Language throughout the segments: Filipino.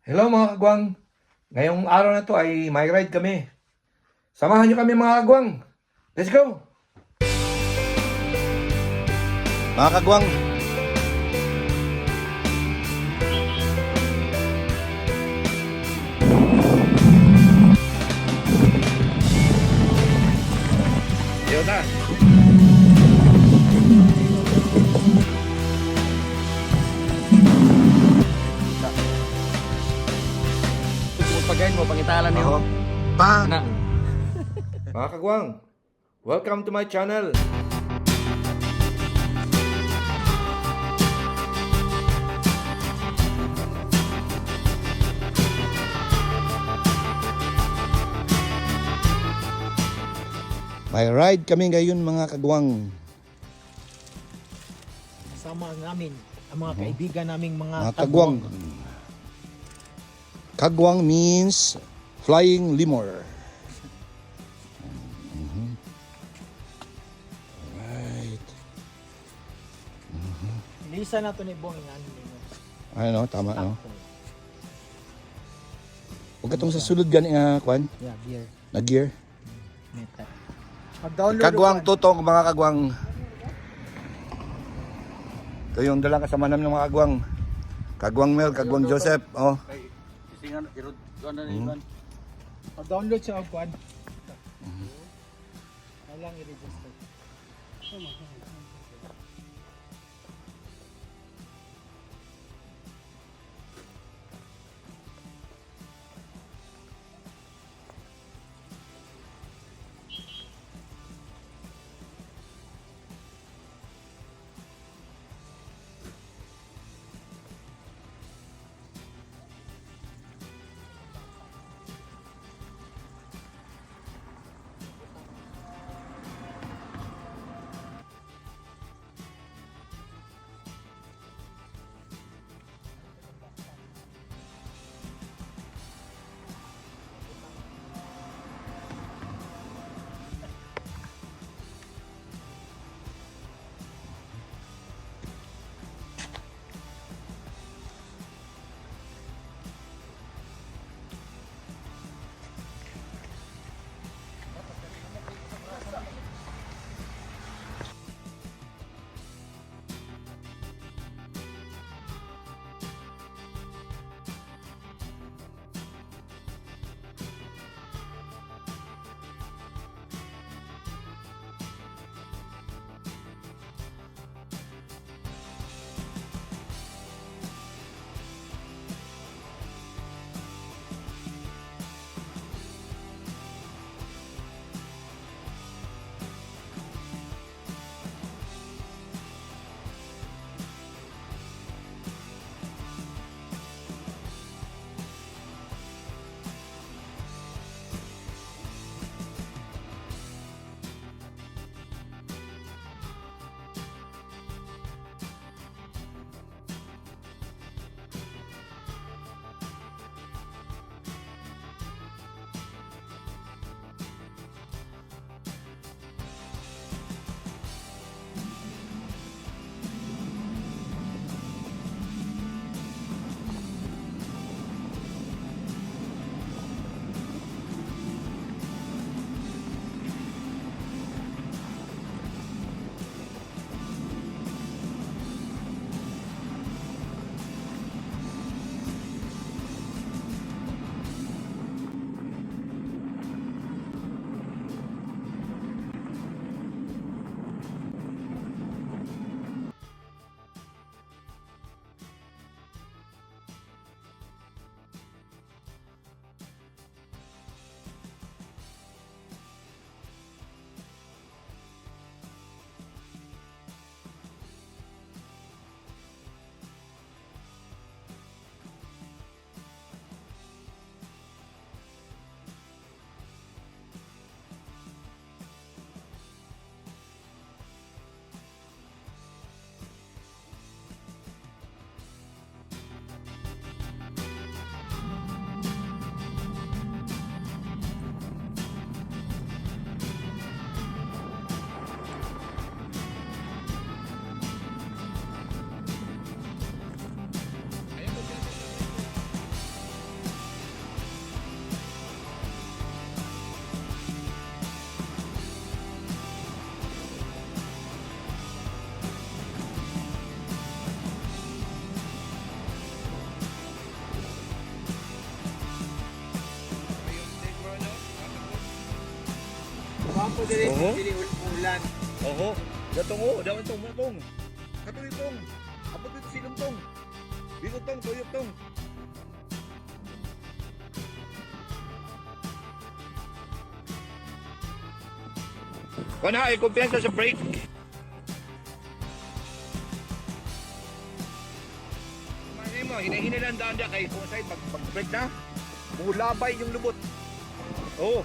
Hello mga kagwang. Ngayong araw na to ay may ride kami. Samahan nyo kami mga kagwang. Let's go! Mga kagwang, yun na. Pagayin mo, pangitalan niyo. Bang! Na. Mga kagwang, welcome to my channel. May ride kami ngayon mga kagwang. Kasama namin ang mga kaibigan naming mga Mga kagwang. Kagwang means flying lemur. Right. Lisa na to ni Bong nga nimo. Ano, tama no. Huwag katong sa sulod gani nga kwan, Yeah, beer. na gear. Meta. Pag-download Kagwang upan. tutong mga kagwang. Ito yung dalang kasama namin ng mga kagwang. Kagwang Mel, Kagwang Joseph. Oh. Singan irod kuan na iban. Pag-download siya og kwan. Kailang i-register. po dili Oo. dili ulan. Oho, datong o, dawan tong matong. Katuloy tong. Abot dito silong tong. Bigot tong, tuyok tong. Kana ay kumpiyansa sa brake. Mali mo, hinahinalan daan dyan kay kung sa'yo pag-brake na, mulabay yung lubot. Oo.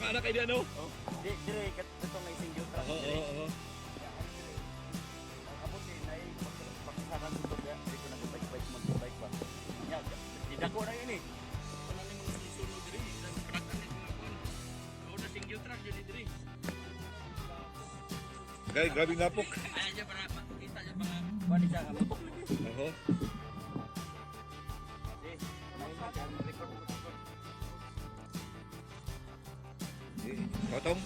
Tama na kayo ano? Oh, dire katong may single truck. Oo. Abot ni nay pagkasaran dito ya, di ko nag-bike mag-bike ba. Ya, di dako na yun eh. Wala na mga susunod dire, isang truck na mga kon. Oo na single truck yun dire. Guys, grabe napok. Ay niya para makita niya mga bani siya kamutok lagi. Oo. Kasi, nang record mo. Totong.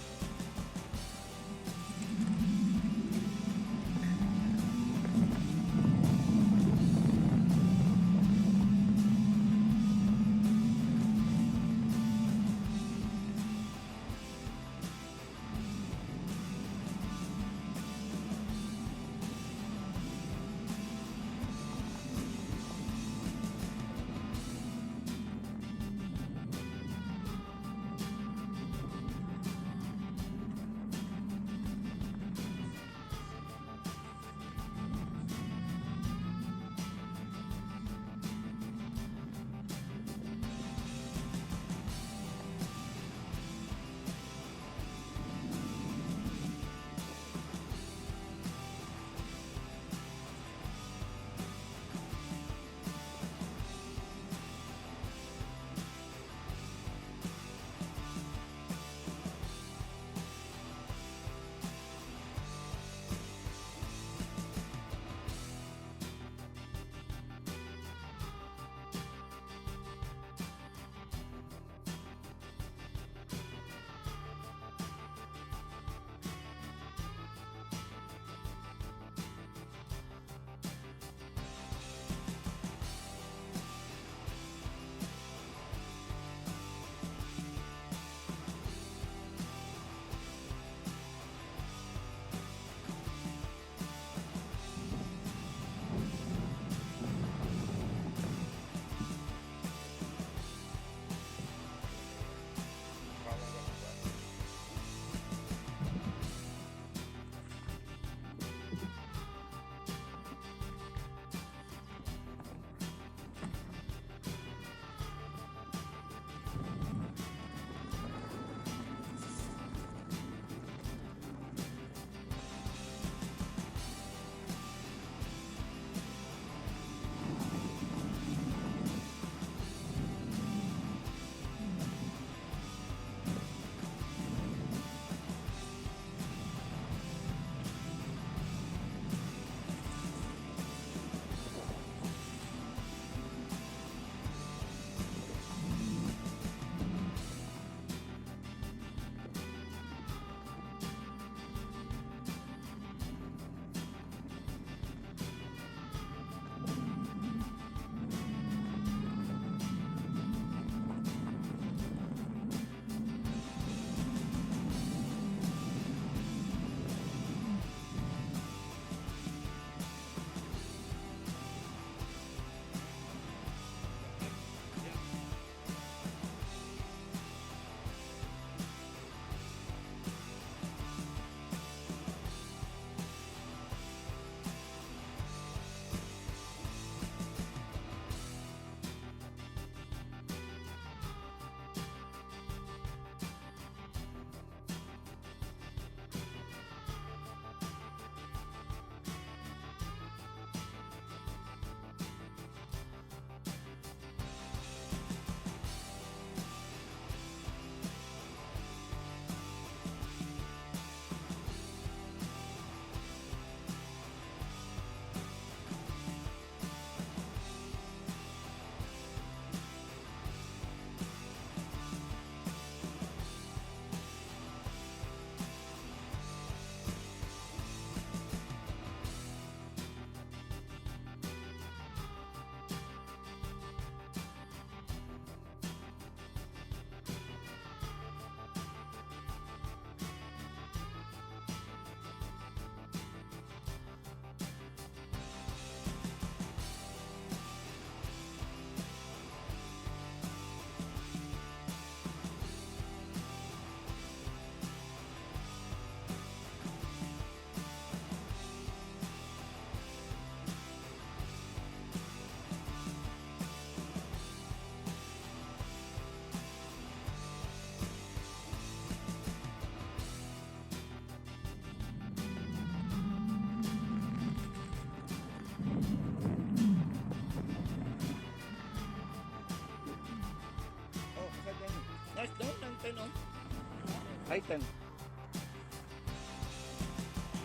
Titan.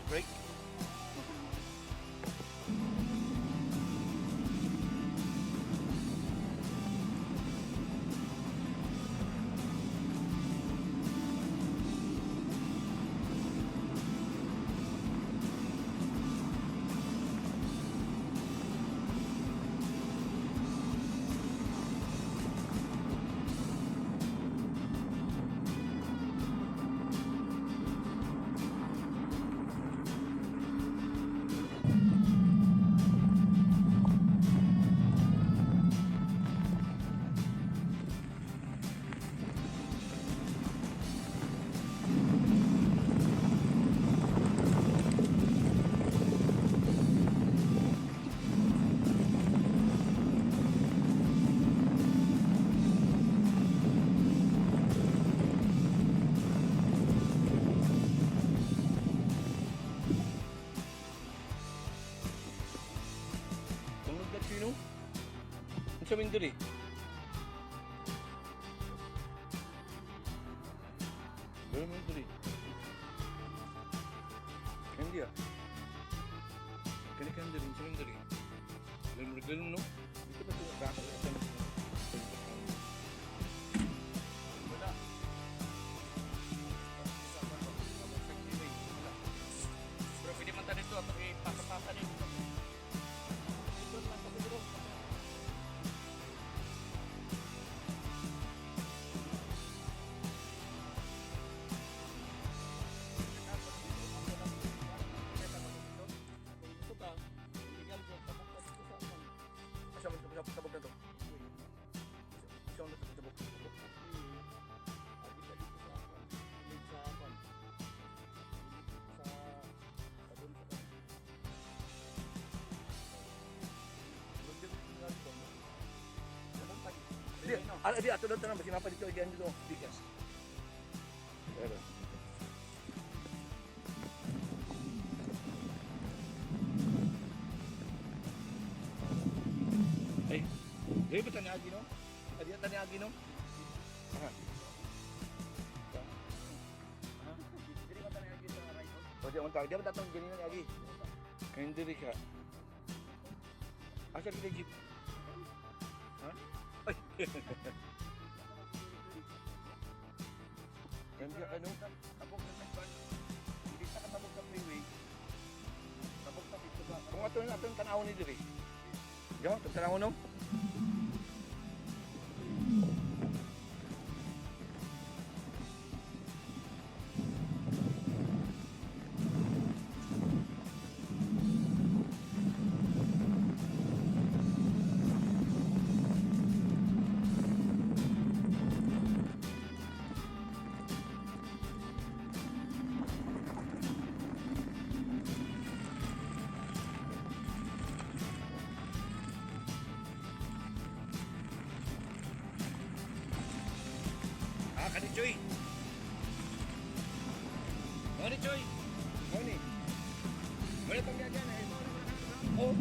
Brake. Tungod na sino? Ang sa Minduri. Pero Minduri. Hindi ah. Kani din sa Minduri. Galum no? Dito ba ito kakalitan? Wala. Pero pwede man tayo dito at ipasapasa dito. Ito lang sa siguro. Sabog na to. Isang na sabog. Agi sa dito sa akin. Sa akin. Sa sabon sa akin. Di, ato lang tanong. Sinapa dito, again dito. Bigas. Pero. Ay, di ba tanyagi no? Adi tanyagi no? Aha. Dili ba tanyagi sa right? O di untag, di ba datong gini na lagi? Kain diri ka. Asa kita jeep? Ha? Ay. Kaya ano? Tabog na nagban. Hindi sa katabog sa freeway. Tabog sa dito ba? Kung atong tanaw ni diri. Yo, tanaw no? Kani Choy. Mani Choy. Mani. Mani tong diyan eh. Oh.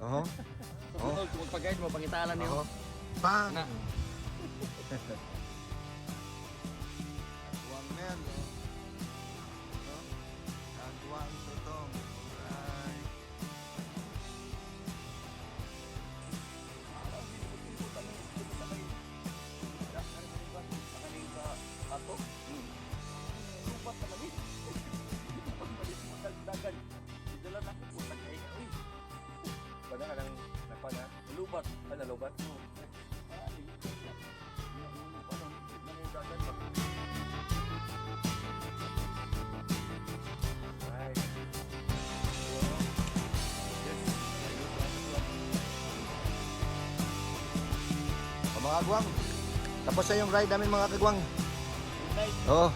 Oo. Susunod, kung magpag-guide mo, pangitalan niyo. Oo. Pang! Na. Agwang na yan, no? No? Agwang tutong. Alright. Lubat. Ano, lubat? O mga kagwang, tapos na yung ride namin mga kagwang. Oo.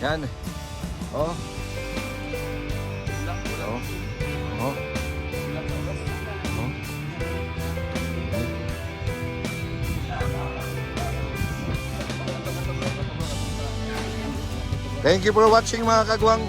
Yan. Oo. Oo. Oo. Oo. Thank you for watching mga kagwang.